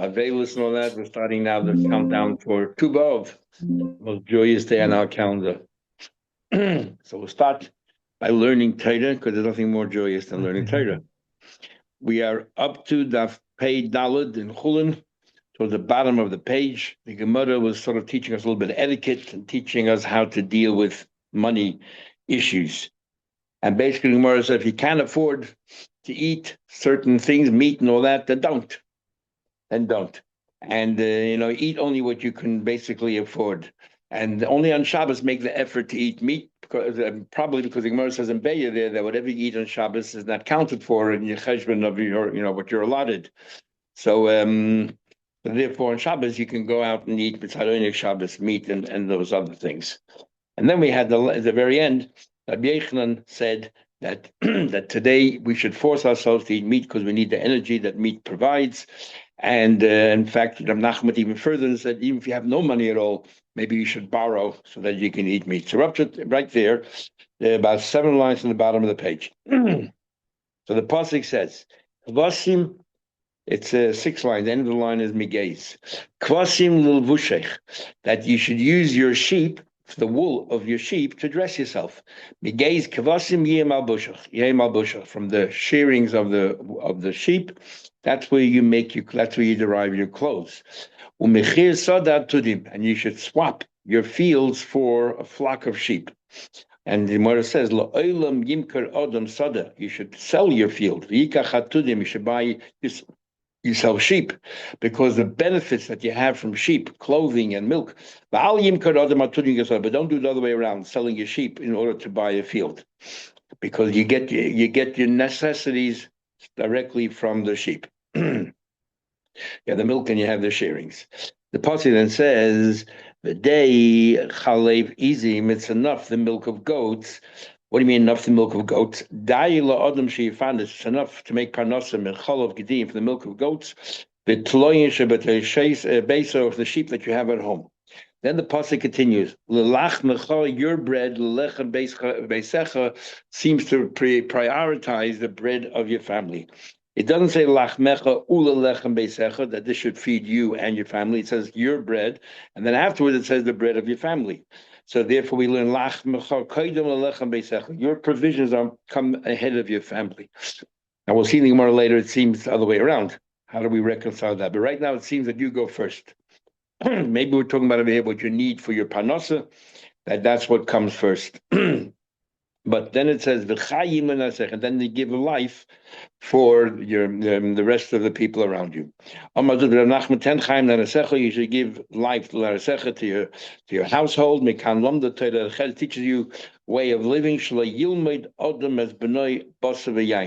Avelis and all that. We're starting now the countdown for Tu B'Av, most joyous day on our calendar. So we'll start by learning Torah, because there's nothing more joyous than learning Torah. We are up to Daf Pei Daled in Chulin, towards the bottom of the page. The Gemara was sort of teaching us a little bit of etiquette and teaching us how to deal with money issues. And basically, the Gemara said, if you can't afford to eat certain things, meat and all that, then don't. And eat only what you can basically afford. And only on Shabbos make the effort to eat meat, probably because the Gemara says in Beya there that whatever you eat on Shabbos is not counted for in your cheshbon of your, what you're allotted. So therefore on Shabbos you can go out and eat b'tzaronic Shabbos meat and those other things. And then we had at the very end, Rabbi Yochanan said that that today we should force ourselves to eat meat because we need the energy that meat provides. And in fact, Rav Nachman even further said, even if you have no money at all, maybe you should borrow so that you can eat meat. So up to right there, about 7 lines on the bottom of the page. So the pasuk says, Kvasim, it's 6 lines. The end of the line is Migeis. Kvasim lil vushech, that you should use your sheep, the wool of your sheep, to dress yourself. Migeis kvasim yem al bushach, from the shearings of the sheep. That's where you derive your clothes. Umechir sadat tudim, and you should swap your fields for a flock of sheep. And the Gemara says, La'olam yimker adam sada, you should sell your field. Yikach tudim, you should buy you sell sheep, because the benefits that you have from sheep, clothing and milk. But don't do it the other way around, selling your sheep in order to buy a field, because you get your necessities directly from the sheep. You have the milk and you have the shearings. The pasuk then says, "The day chalev izim, it's enough the milk of goats." What do you mean enough the milk of goats? It's enough to make parnasim and chalav gedim from the milk of goats. The base of the sheep that you have at home. Then the pasuk continues. Your bread seems to prioritize the bread of your family. It doesn't say lachmecha ula lechem beisecha, that this should feed you and your family. It says your bread, and then afterwards it says the bread of your family. So therefore we learn lachmecha koydem lechem beisecha. Your provisions come ahead of your family. Now we'll see in the Gemara later. It seems the other way around. How do we reconcile that? But right now it seems that you go first. Maybe we're talking about over here what you need for your parnasa. That's what comes first. But then it says v'chayim l'nasech, and then they give life for the rest of the people around you. You should give life to your household. It teaches you way of living.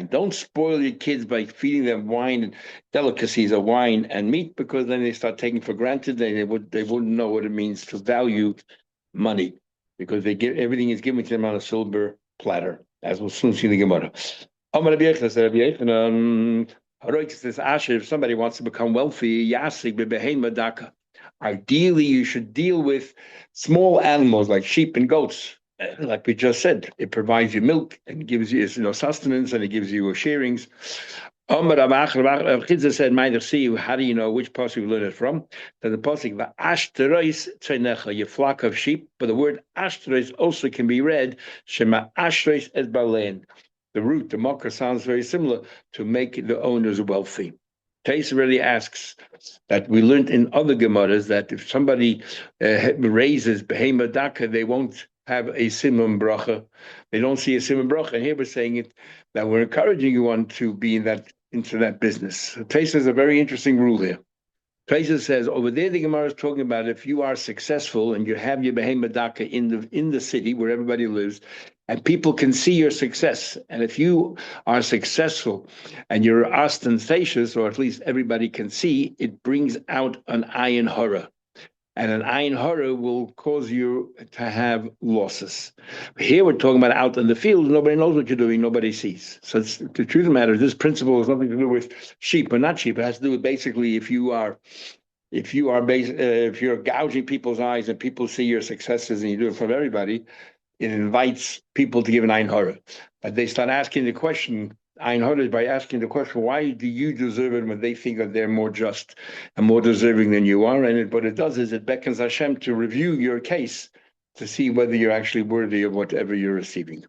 Don't spoil your kids by feeding them wine and delicacies of wine and meat, because then they start taking for granted. They wouldn't know what it means to value money, because everything is given to them on a silver platter, as we'll soon see in the Gemara. If somebody wants to become wealthy, ideally you should deal with small animals like sheep and goats. Like we just said, it provides you milk and gives you sustenance, and it gives you shearings. Chizah said, how do you know which pasuk you learn it from? That the pasuk, your flock of sheep, but the word ashtaros also can be read, shema ashtaros es balein. The root, the makar, sounds very similar to make the owners wealthy. Tais really asks that we learned in other Gemaras that if somebody raises behema daka, they won't have a simon bracha. They don't see a simon bracha. And here we're saying it that we're encouraging you on to be into that business. So Taisa is a very interesting rule here. Taisa says over there the Gemara is talking about if you are successful and you have your behema daka in the city where everybody lives, and people can see your success. And if you are successful and you're ostentatious, or at least everybody can see, it brings out an ayin hara. And an ayin hara will cause you to have losses. Here we're talking about out in the field. Nobody knows what you're doing. Nobody sees. So the truth of the matter is, this principle has nothing to do with sheep or not sheep. It has to do with basically if you're gouging people's eyes and people see your successes and you do it from everybody, it invites people to give an ayin hara. But they start asking the question, Ein Hod by asking the question, why do you deserve it when they think that they're more just and more deserving than you are? And what it does is it beckons Hashem to review your case to see whether you're actually worthy of whatever you're receiving.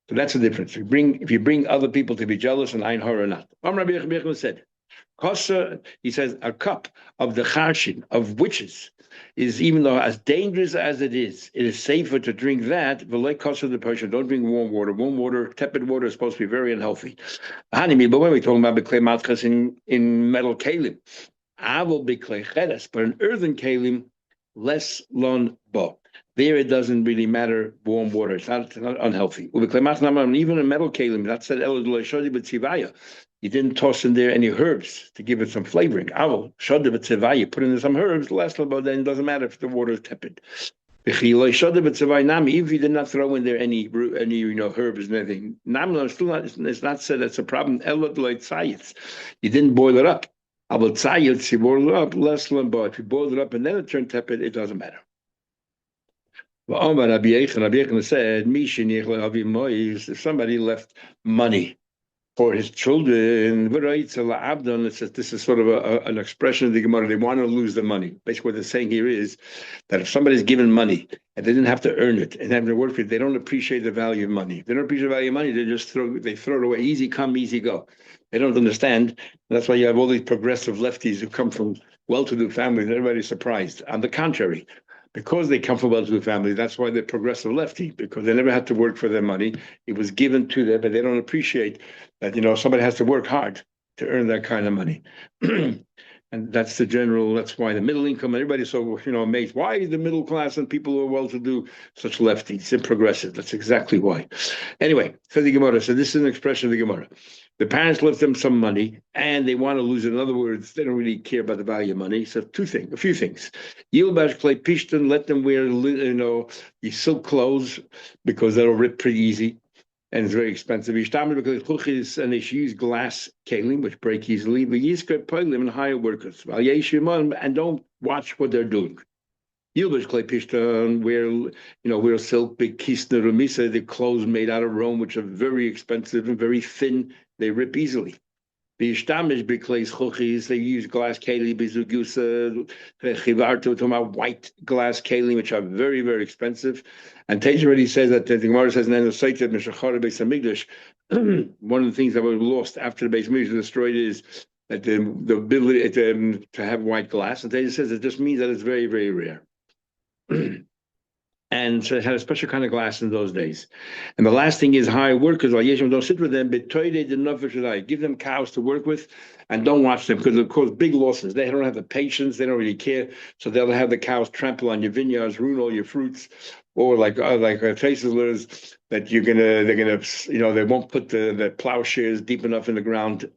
So that's the difference. If you bring other people to be jealous, and Ein Hod or not. Rabbi Yechon said, Kosa, he says, a cup of the charshin, of witches, is, even though as dangerous as it is safer to drink that. V'lei kosa the person. Don't drink warm water. Warm water, tepid water is supposed to be very unhealthy. But when we're talking about beklei matchas in metal kalim, avol beklei cheres, but in earthen kalim, less lon bo. There it doesn't really matter warm water. It's not unhealthy. Even in metal kalim, that's said you didn't toss in there any herbs to give it some flavoring. You put in there some herbs, less about then it doesn't matter if the water is tepid. If you did not throw in there any herbs and anything, it's not said that's a problem. You didn't boil it up. You boil it up, less than but if you boil it up and then it turned tepid, it doesn't matter. Rabbi Yechon said, if somebody left money for his children, it says this is sort of an expression of the Gemara. They want to lose the money. Basically, what they're saying here is that if somebody's given money and they didn't have to earn it and having to work for it, they don't appreciate the value of money. If they don't appreciate the value of money, they throw it away. Easy come, easy go. They don't understand. That's why you have all these progressive lefties who come from well-to-do families. Everybody's surprised. On the contrary, because they come from well-to-do families, that's why they're progressive lefty, because they never had to work for their money. It was given to them, but they don't appreciate that, somebody has to work hard to earn that kind of money. And that's why the middle income, everybody's so, amazed. Why is the middle class and people who are well-to-do such lefties and progressive? That's exactly why. Anyway, so the Gemara, so this is an expression of the Gemara. The parents left them some money and they want to lose it. In other words, they don't really care about the value of money. So a few things. Yilbash clay pishtan, let them wear, these silk clothes because that'll rip pretty easy and it's very expensive. Because and they use glass kalim, which break easily. And hire workers. And don't watch what they're doing. Yilbash clay pishtan, wear silk, big kisner remisa, the clothes made out of Rome, which are very expensive and very thin. They rip easily. B'ishtamish b'kleis chuchis, they use glass keli, b'zugusa, chivarto, talking about white glass keli, which are very, very expensive. And Tej already says that the Gemara says, "Then the site of Meshachar Beis Hamikdash." One of the things that was lost after the Beis Hamikdash was destroyed is that the ability to have white glass. And Tej says it just means that it's very, very rare. And so it had a special kind of glass in those days. And the last thing is hire workers. Don't sit with them, but give them cows to work with and don't watch them because it causes big losses. They don't have the patience. They don't really care. So they'll have the cows trample on your vineyards, ruin all your fruits, or like tracelers that they won't put the plowshares deep enough in the ground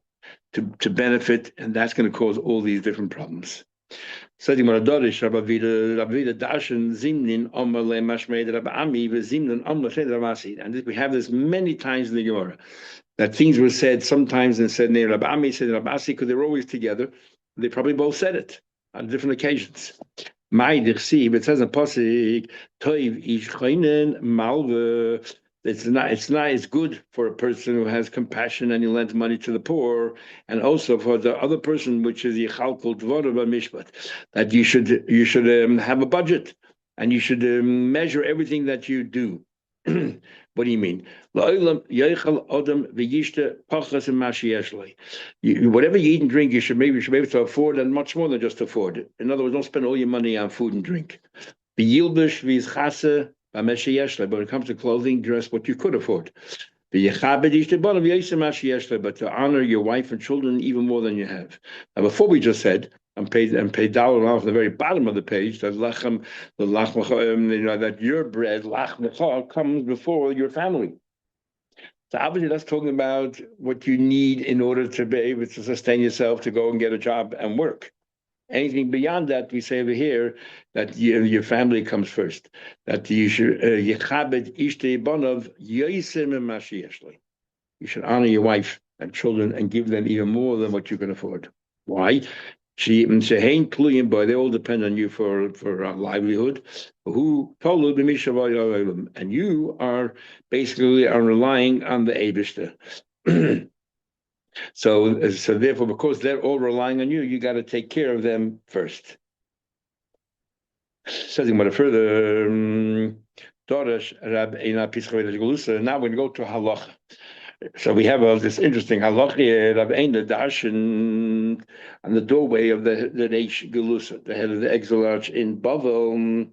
to benefit. And that's going to cause all these different problems. And this, we have this many times in the Gemara, that things were said sometimes and said near Rabbi Ami, said Rabbi Asi, because they were always together. They probably both said it on different occasions. It says in Pasuk, it's good for a person who has compassion and he lends money to the poor, and also for the other person, which is Yichalkol Dvorav Mishpat, that you should have a budget and you should measure everything that you do. What do you mean? Whatever you eat and drink, you should be able to afford, and much more than just afford it. In other words, don't spend all your money on food and drink. But when it comes to clothing, dress what you could afford. But to honor your wife and children even more than you have. Now, before we just said, and paid down off the very bottom of the page, that that your bread, lach comes before your family. So obviously that's talking about what you need in order to be able to sustain yourself, to go and get a job and work. Anything beyond that, we say over here that your family comes first. That you should you should honor your wife and children and give them even more than what you can afford. Why? They all depend on you for a livelihood. And you are basically relying on the Eibishter. So therefore, because they're all relying on you, you got to take care of them first. Says him further. Dorash Rab Eina Pischa Gelusa. Now we're going to go to halacha. So we have this interesting halacha Rab Eina Darshan on the doorway of the Reish Gelusa, the head of the exile arch in Bavel,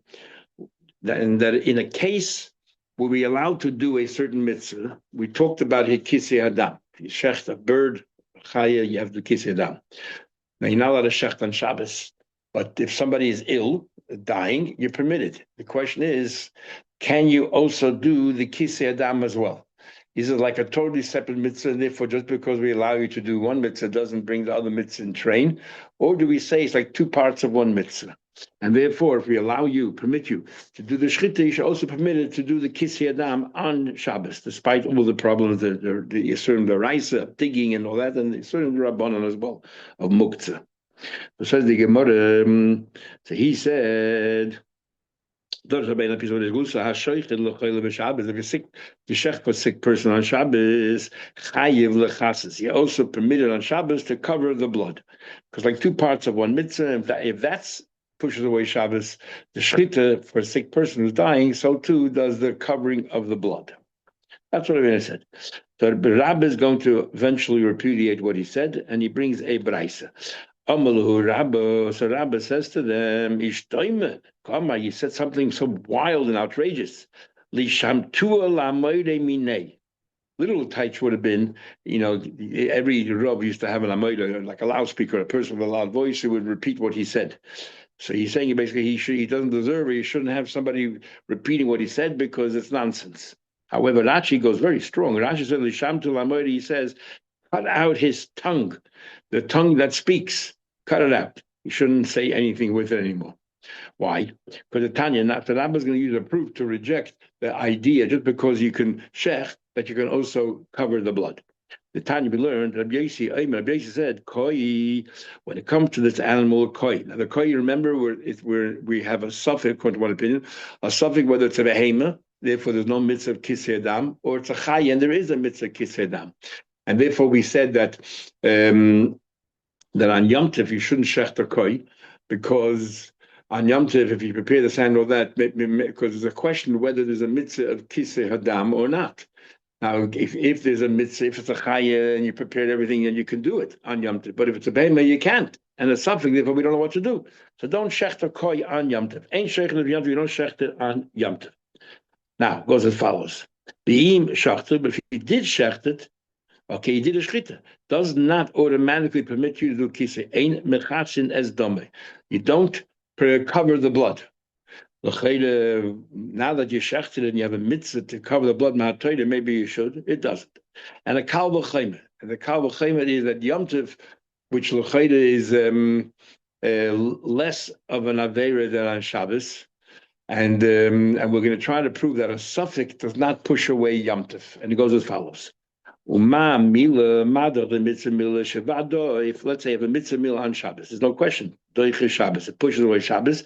and that in a case where we allowed to do a certain mitzvah, we talked about Hikisi Adam. You shecht a bird, chaya, you have the Kisi Adam. Now you're not allowed to shecht on Shabbos, but if somebody is ill, dying, you're permitted. The question is, can you also do the Kisi Adam as well? Is it like a totally separate mitzvah, and therefore just because we allow you to do one mitzvah doesn't bring the other mitzvah in train? Or do we say it's like two parts of one mitzvah? And therefore, if we allow you, permit you to do the shchita, you should also permit it to do the Kisi Adam on Shabbos, despite all the problems, the Yisurim, the Raisa, digging and all that, and the Yisurim, the Rabbanan as well, of Muktzah. So says the Gemara, so he said, if you're sick, you shech for a sick person on Shabbos, chayiv lechasis. You're also permitted on Shabbos to cover the blood, because like two parts of one mitzvah. If that's pushes away Shabbos, the shchita for a sick person who's dying, so too does the covering of the blood. That's what Rabbeinu said. So Rabbi is going to eventually repudiate what he said, and he brings a braisa. Amalahu Rabba, so Rabba says to them, Ishtoime, Kama, you said something so wild and outrageous. Lishamtua lamoide minei. Little taich would have been, every Rav used to have an amoide, like a loudspeaker, a person with a loud voice who would repeat what he said. So he's saying basically he doesn't deserve it. He shouldn't have somebody repeating what he said because it's nonsense. However, Rashi goes very strong. Rashi says, Lishamtu lamoide, he says, cut out his tongue, the tongue that speaks. Cut it out. You shouldn't say anything with it anymore. Why? Because the Tanya, not the Rabbi is going to use a proof to reject the idea just because you can shech that you can also cover the blood. The Tanya we learned, Rabbi Yossi said, koi, when it comes to this animal, koi. Now the koi, remember, we have a suffix, according to one opinion, a suffix whether it's a behema, therefore there's no mitzvah of kisei adam, or it's a chay, and there is a mitzvah of kisei adam. And therefore we said that that on Yom Tov you shouldn't shech the koi, because on Yom Tov, if you prepare the sand or that, because there's a question whether there's a mitzvah of kisei hadam or not. Now, if there's a mitzvah, if it's a chaya and you prepared everything, then you can do it on Yom Tov. But if it's a behemah, you can't. And it's something, therefore we don't know what to do. So don't shech the koi on Yom Tov. Ain't shech of Yom Tov, you don't shech it on Yom Tov. Now, it goes as follows. Be'im shachta, but if you did shech it, okay, you did a shchita. Does not automatically permit you to do kisei. Ein mechatsin as dome. You don't cover the blood. Now that you shechted and you have a mitzvah to cover the blood, maybe you should. It doesn't. And a kal v'chaymer. And the kal v'chaymer is that Yom Tov, which l'chayda is less of an aveira than on Shabbos. And we're going to try to prove that a suffix does not push away Yom Tov. And it goes as follows. If let's say if a mitzvah meal on Shabbos, there's no question. Shabbos, it pushes away Shabbos.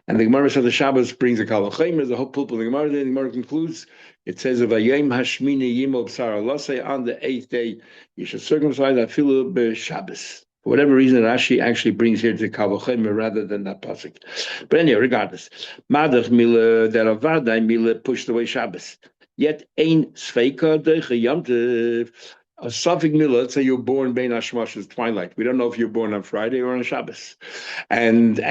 And the Gemara says the Shabbos brings a kal v'chaymer. The whole pulpit of the Gemara. The Gemara concludes. It says of Vayayim Hashmini Yimol B'Sar Alosei, on the 8th day you should circumcise afilu b'Shabbos. For whatever reason, Rashi actually brings here to kal v'chaymer rather than that pasuk. But anyway, regardless, Madach Mila Deravadai Mila pushed away Shabbos. Yet ein sveika deicha Yom Tov. A suffix milah, let's say you're born bein hashmashas, twilight. We don't know if you're born on Friday or on Shabbos, and so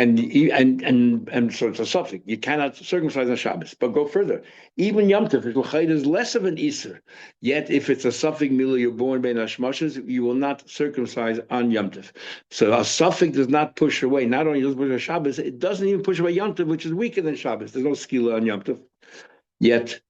it's a suffix. You cannot circumcise on Shabbos. But go further. Even Yom Tov is less of an iser. Yet if it's a suffix milah, you're born bein hashmashas, you will not circumcise on Yom Tov. So a suffix does not push away. Not only does it push away Shabbos, it doesn't even push away Yom Tov, which is weaker than Shabbos. There's no skila on Yom Tov. Yet.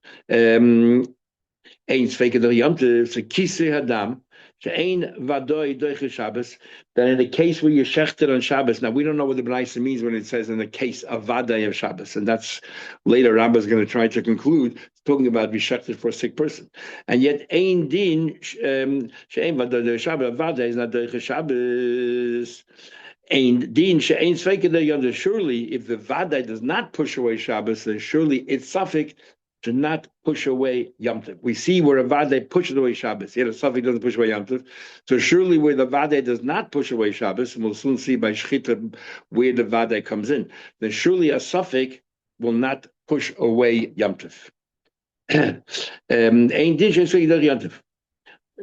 Ein sveika Yom Tov, so kisei hadam, she'ein vadoi doiche Shabbos. Then in the case where you shechted on Shabbos, now we don't know what the Braisa means when it says in the case of vadai of Shabbos, and that's later Rabbah is going to try to conclude talking about be shechted for a sick person, and yet ein din she'ein vadoi doiche Shabbos, vadai is not doiche Shabbos. Ein din she'ein sveika Yom Tov. Surely, if the vadai does not push away Shabbos, then surely it's suffix to not push away Yom Tov. We see where a Vade pushes away Shabbos, yet a Safek doesn't push away Yom Tov. So surely where the Vade does not push away Shabbos, and we'll soon see by Shchita where the Vade comes in, then surely a Safek will not push away Yom Tov.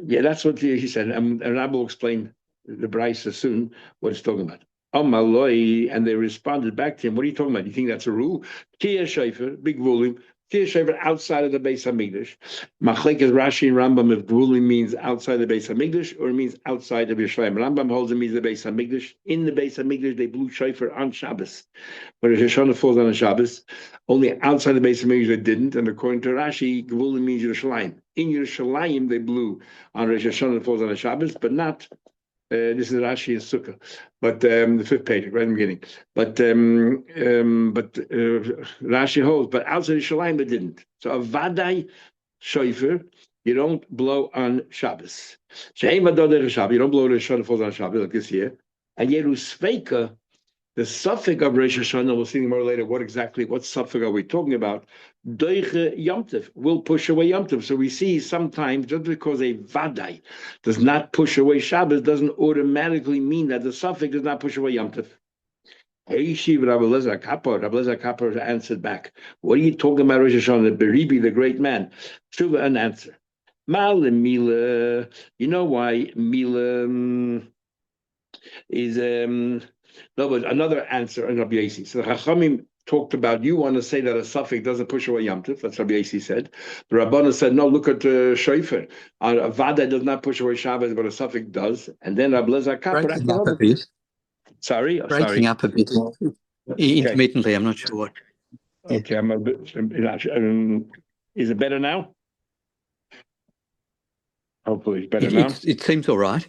Yeah, that's what he said. And I will explain the Brisa soon, what it's talking about. And they responded back to him, what are you talking about? You think that's a rule? Tia Shaifer, big volume. Tia Shaifer outside of the Beis HaMikdash. Machlekes Rashi and Rambam, if volume means outside the Beis HaMikdash or it means outside of Yerushalayim. Rambam holds it means the Beis HaMikdash. In the Beis HaMikdash, they blew Shaifer on Shabbos. But Rosh Hashanah falls on a Shabbos. Only outside the Beis HaMikdash they didn't. And according to Rashi, volume means Yerushalayim. In Yerushalayim, they blew on Rosh Hashanah that falls on a Shabbos, but not. This is Rashi and Sukkah, but the fifth page, right in the beginning. But Rashi holds, but outside of Shalim, it didn't. So a Vadai Shofar, you don't blow on Shabbos. You don't blow the Shabbos falls on Shabbos like this year. And Yerusveika, the suffix of Rosh Hashanah, we'll see more later what suffix are we talking about. Doiche Yom Tov will push away Yom Tov. So we see sometimes just because a Vadai does not push away Shabbos doesn't automatically mean that the suffix does not push away Yom Tov. Rabbi Lezer Kappa answered back, what are you talking about Rosh Hashanah? Beribi, the great man. Tshuva, an answer. Mal Mila, you know why Mila is no, but another answer in Rabbi Yossi. So Chachamim talked about, you want to say that a suffix doesn't push away Yom Tov. That's Rabbi Yossi said. The Rabbana said, no, look at Shofar. A Vada does not push away Shabbos, but a suffix does. And then Rabbi Lezer Kappa. Breaking up a bit. Breaking up a bit. Intermittently, I'm not sure what. Okay, I'm a bit. Is it better now? Hopefully it's better now. It seems all right.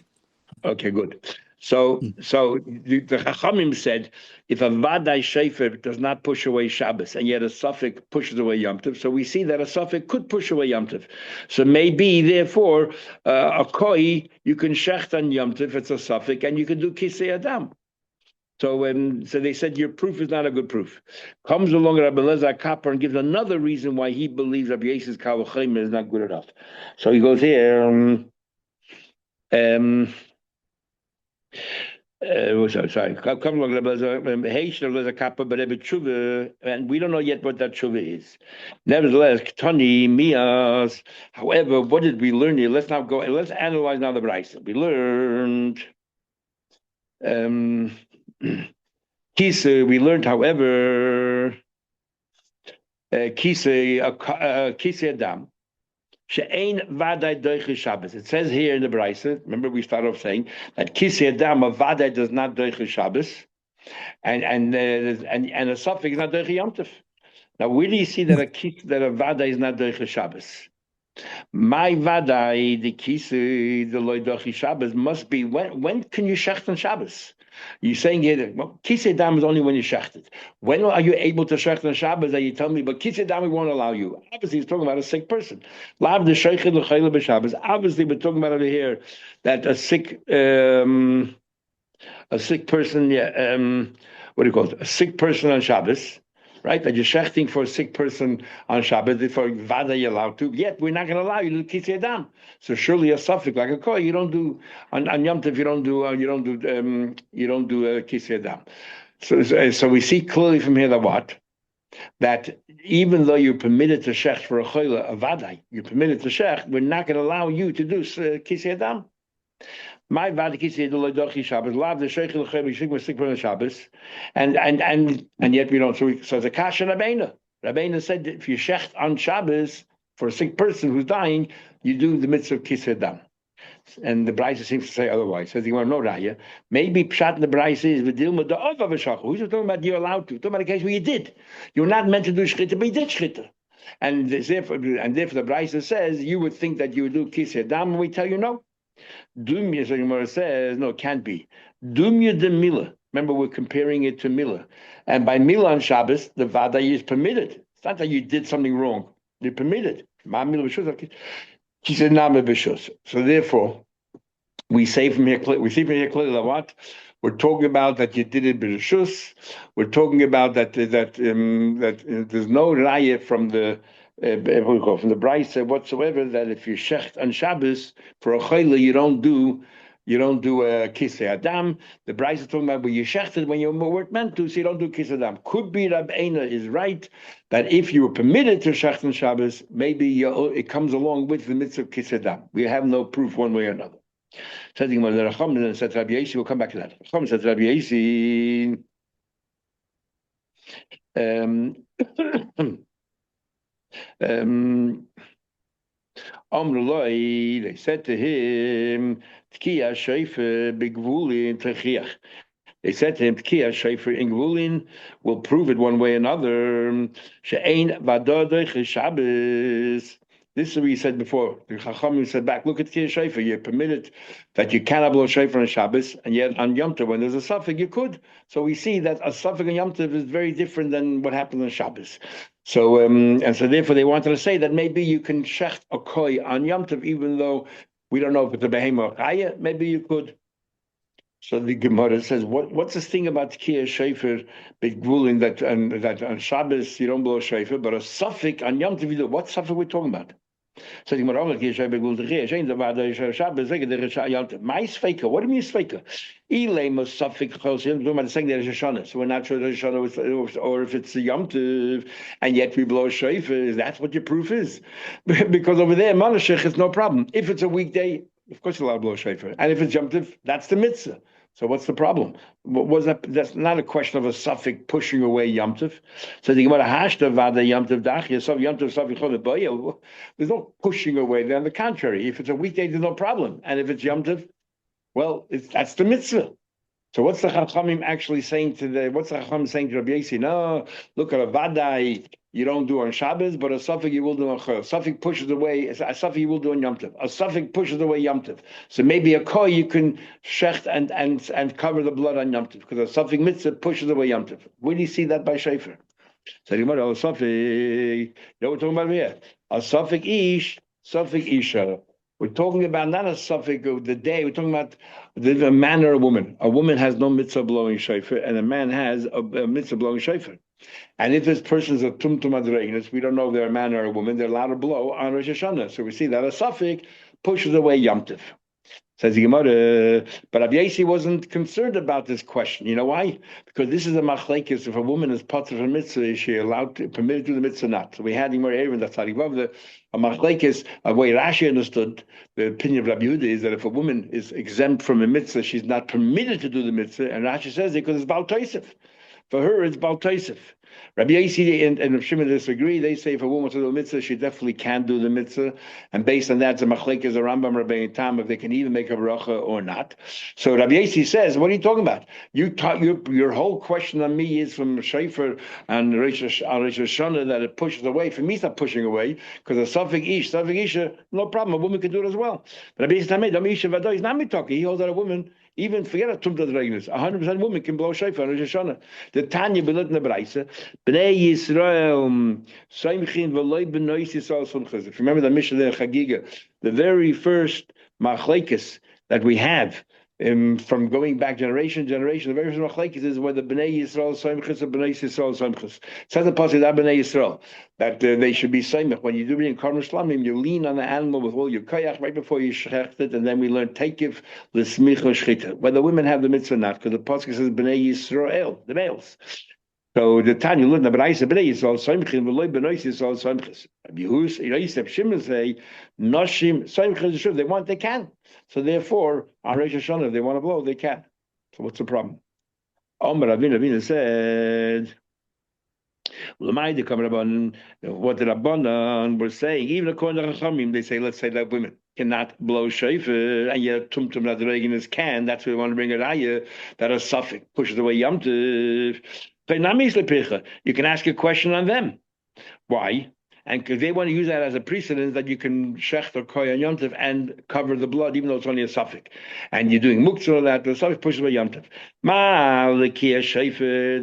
Okay, good. So the Chachamim said, if a Vadai Shefer does not push away Shabbos, and yet a suffix pushes away Yom Tov, so we see that a suffix could push away Yom Tov. So maybe, therefore, a koi, you can shecht on Yom Tov, it's a suffix, and you can do Kisei Adam. So they said your proof is not a good proof. Comes along Rabbi Lezer Kappa and gives another reason why he believes Rabbi Yosef's Kavachim is not good enough. So he goes here, sorry. Come along Rabbi Lezer Kappa, but Rabbi Tshuva, and we don't know yet what that Tshuva is. Nevertheless, Ktani, Mias. However, what did we learn here? Let's analyze now the Brisa. We learned. Kisa, we learned, however, Kisa Adam, She'ein Vadai Doiche Shabbos. It says here in the Brisa, remember we started off saying that Kisa Adam, a Vadai does not Doiche Shabbos, and a suffix is not Doiche Yom Tov. Now, where do you see that a Vadai is not Doiche Shabbos? My Vadai, the Kisa, the Loidochi Shabbos must be when can you shecht on Shabbos? You're saying here that Kisei Dam is only when you shechted. When are you able to shecht on Shabbos? That you tell me, but Kisei Dam we won't allow you. Obviously, he's talking about a sick person. Lav the sheichet l'chayla b'Shabbos. Obviously, we're talking about over here that a sick person. Yeah, what do you call it? A sick person on Shabbos. Right, that you're shechting for a sick person on Shabbat, for Vada you're allowed to, yet we're not going to allow you to Kisei Adam. So surely a suffix like a koi, you don't do on Yom Tov, you don't do Kisei Adam. So we see clearly from here that even though you're permitted to shecht for a choila, a Vadai, you're permitted to shecht, we're not going to allow you to do Kisei Adam. My Vadikisi the Lodochi Shabbos, lav the Sheikh L'Chem sick for Shabbos, and yet we don't. So it's a kasha Rabbeinu. Rabbeinu said that if you shecht on Shabbos for a sick person who's dying, you do the mitzvah of Kisei Dam. And the Brisa seems to say otherwise. Says you want to know Raya. Maybe Pshat in the Brisa is v'dilma da'ov avashachu. Who's talking about you're allowed to? Talking about a case where you did. You're not meant to do shchita, but you did shchita. And therefore the Brisa says you would think that you would do Kisei Dam, and we tell you no. Dumya, so Gemara says, no, it can't be. Dumya de Mila. Remember, we're comparing it to Mila. And by Mila on Shabbos, the Vada is permitted. It's not that you did something wrong. You're permitted. She said, Nama Bishus. So therefore, we see from here clearly that what? We're talking about that you did it b'reshus. We're talking about that there's no raya from the from the Brisa whatsoever, that if you shecht on Shabbos for a chayla, you don't do a kisei adam. The Brisa is talking about when you shechted when you were meant to, so you don't do kisei adam. Could be Rab Eina is right that if you were permitted to shecht on Shabbos, maybe it comes along with the mitzvah of kisei adam. We have no proof one way or another. Said Rabbi Yossi, we'll come back to that. Chacham said Rabbi Yossi. They said to him, Tkiya Sheifer Bigvulin Techiach. They said to him, Tkiya Sheifer in Gvulin will prove it one way or another. She'ein Vadodech Shabbos. This is what he said before. The Chachamim said back, look at Tkiya Sheifer. You're permitted that you cannot blow Sheifer on Shabbos, and yet on Yom Tov, when there's a suffix, you could. So we see that a suffix on Yom Tov is very different than what happens on Shabbos. So and so therefore they wanted to say that maybe you can shecht a koi on Yom Tov, even though we don't know if it's a behemah or chaya, maybe you could. So the Gemara says, what's this thing about Tkiya Sheifer big ruling that on Shabbos you don't blow Sheifer, but a suffix on Yom Tov you do? What suffix are we talking about? So the Gemara, what do you mean Sveika? Elay must suffix chosim. We're saying that is Shoshana, so we're not sure that Shoshana or if it's a Yom Tov, and yet we blow Sheifer. That's what your proof is, because over there Malashich is no problem. If it's a weekday, of course you're allowed to blow Sheifer, and if it's Yom Tov, that's the mitzvah. So what's the problem? Was that? That's not a question of a suffix pushing away Yom Tov. So the Gemara hashta vada Yom Tov dachya so Yom Tov suffix chodev. There's no pushing away there. On the contrary, if it's a weekday, there's no problem, and if it's Yom Tov, well, that's the mitzvah. So what's the Chachamim actually saying what's the Chachamim saying to Rabbi Yossi? No, look at a vadai you don't do on Shabbos, but a suffix you will do on Chol. Suffix pushes away, a suffix you will do on Yom Tov. A suffix pushes away Yom Tov. So maybe a koi you can shecht and cover the blood on Yom Tov, because a suffix mitzvah pushes away Yom Tov. Where do you see that by Sheifer? So the Gemara, a suffix, you know what we're talking about here? A suffix suffix isha. We're talking about not a suffix of the day. We're talking about the man or a woman. A woman has no mitzvah blowing shofar, and a man has a mitzvah blowing shofar. And if this person is a tumtum adreignus, we don't know if they're a man or a woman, they're allowed to blow on Rosh Hashanah. So we see that a suffix pushes away Yom Tov. Says the Gemara, but Rabbi Yossi wasn't concerned about this question. You know why? Because this is a machlekes. If a woman is part of a mitzvah, is she permitted to do the mitzvah or not? So we had in Gemara Aaron that's above a machlekes. A way Rashi understood the opinion of Rabbi Yehuda is that if a woman is exempt from a mitzvah, she's not permitted to do the mitzvah. And Rashi says it because it's Baal Tosef. For her, it's Baal Tosef. Rabbi Yossi and Rav Shimon disagree. They say if a woman wants to do a mitzvah, she definitely can do the mitzvah. And based on that, the machlekes is a Rambam, Rabbi Tam, if they can even make a bracha or not. So Rabbi Yossi says, what are you talking about? Your whole question on me is from Sheifer and Rosh Hashanah that it pushes away. For me, it's not pushing away, because a suffix isha, no problem. A woman can do it as well. But Rabbi Yossi is not talking. He holds that a woman, even forget a tumta dregnus, 100% woman can blow shofar on Rosh Hashanah. The Tanya belit in the Braisa, Bnei Yisrael Saimchin v'loy b'nois Yisrael Sumchas. If you remember the Mishnah there, Chagiga, the very first machlekes that we have from going back generation to generation, the very first machlekes is whether Bnei Yisrael Saimchas or Bnei Yisrael Saimchas. It says the pasuk that Bnei Yisrael that they should be saimach. When you do in Karmel Shlamim, you lean on the animal with all your koyach right before you shecht it, and then we learn takeif l'smicha shchita. Whether women have the mitzvah or not, because the pasuk says Bnei Yisrael, the males. So the Tanya learned that Bnei Yisrael Saimchim v'loy Bnei Yisrael Saimchas. Yosef Shimon say Noshim Saimchas. They can. So therefore, on Rosh Hashanah, if they want to blow, they can. So what's the problem? Omer Ravina said, what the Rabbanan were saying, even according to Chachamim, they say, let's say that women cannot blow shofar, and yet tumtum nadreginus can. That's why we want to bring a raya that a suffix pushes away Yom Tov. You can ask a question on them. Why? And because they want to use that as a precedent that you can shech or koy on Yom Tov and cover the blood, even though it's only a suffix. And you're doing muktzah or that, the suffix pushes away Yom Tov.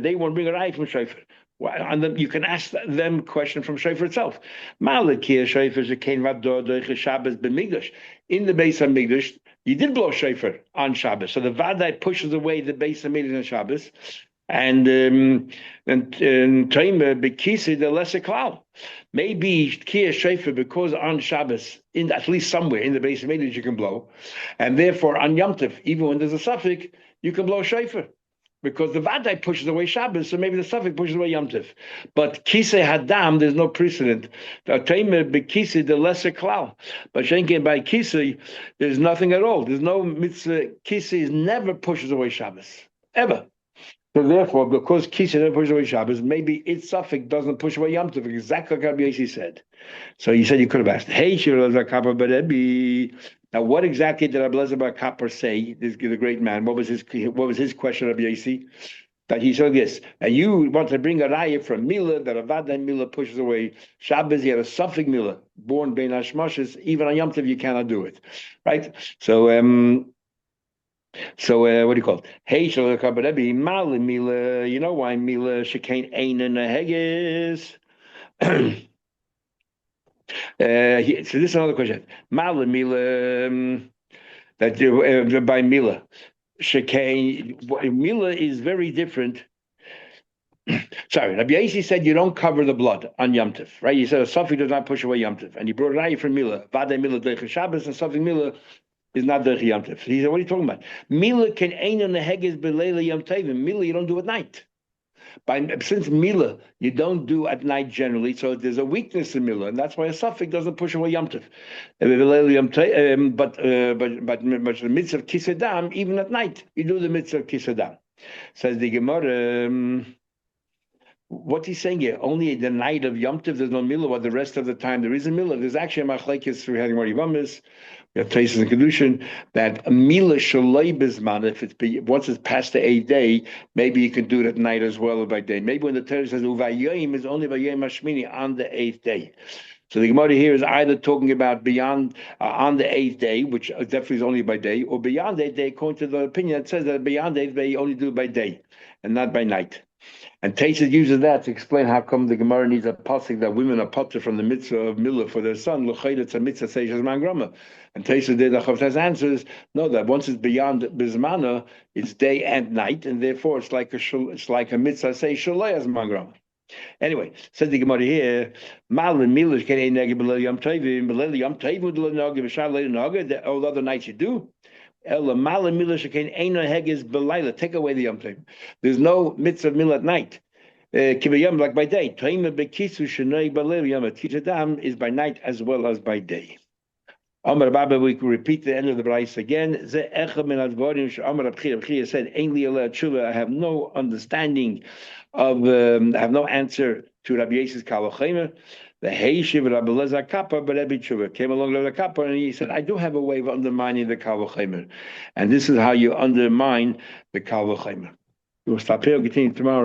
They want to bring a raya from shofar. And then you can ask them a question from shofar itself. In the Beis HaMikdash, you did blow shofar on Shabbos. So the Vadai pushes away the Beis HaMikdash on Shabbos. And Taima Bekisi the lesser klal. Maybe Kia Shofar, because on Shabbos, in at least somewhere in the base of you can blow, and therefore on Yom Tov, even when there's a suffix, you can blow Shofar. Because the Vadai pushes away Shabbos, so maybe the suffix pushes away Yom Tov. But Kisei Hadam, there's no precedent. Taima Bekisi the lesser klal. But Shenken by Kisei, there's nothing at all. There's no mitzvah. Kisei never pushes away Shabbos. Ever. So therefore, because Kisei never pushes away Shabbos, maybe its suffix doesn't push away Yom Tov, exactly like Rabbi Yossi said. So you said you could have asked, hey, now what exactly did Rabbi Bar Kappa say, this the great man? What was his question, Rabbi Yossi? That he said this, and you want to bring a raya from Mila, that Avada Mila pushes away Shabbos, he had a suffix Mila, born Ben Hashmashis, even on Yom Tov you cannot do it. Right? So what do you call it? Hey, Shalakabarebi, Mala Mila, you know why Mila Shekain Ain and Hegis? So this is another question. Mala Mila, that by Mila. Shekain, Mila is very different. Sorry, Rabbi Yossi said you don't cover the blood on Yom Tov, right? He said a suffix does not push away Yom Tov. And he brought a raya from Mila. Vade Mila Derech Shabbos, and suffix Mila is not Derech Yom Tov. He said, what are you talking about? Mila can ain on the heges belela Yom Tov. Mila you don't do at night. Since Mila you don't do at night generally, so there's a weakness in Mila, and that's why a suffix doesn't push away Yom Tov. But the mitzvah of Kisedam, even at night, you do the mitzvah of Kisedam. Says the Gemara. What he's saying here, only the night of Yom Tov there's no milah, but the rest of the time there is a milah. There's actually a machlekes through having more yivamis. We have places in kedushin that a milah shalei bizman. If it's once it's past the 8th day, maybe you can do it at night as well or by day. Maybe when the Torah says uvayim is only by yom hashmini on the 8th day. So the Gemara here is either talking about beyond on the 8th day, which definitely is only by day, or beyond 8th day, according to the opinion that says that beyond 8th day you only do it by day and not by night. And Taisa uses that to explain how come the Gemara needs a pasuk that women are potter from the mitzvah of milah for their son. L'chayda a mitzvah seishes man grama. And Taisa did the Chavtaz answers no, that once it's beyond bismana, it's day and night, and therefore it's like a mitzvah say shalei as man grama. Anyway, says the Gemara here, Malin milah kenei neged b'leil yom tovim b'leil yom tovim d'lo naged v'shar leil naged. All the other nights you do. Take away the Yom Tov. There's no mitzvah milah at night. Like by day. Is by night as well as by day. Amar Baba, we can repeat the end of the Bryce again. Said, I have no understanding of, I have no answer to Rabbi Yosef's Kavachemer. The Heishiv Rabbi Lezer Kappa, but Rabbi Tshuva came along Lezer Kappa, and he said, I do have a way of undermining the Kavachemer. And this is how you undermine the Kavachemer. We'll stop here, we'll continue tomorrow.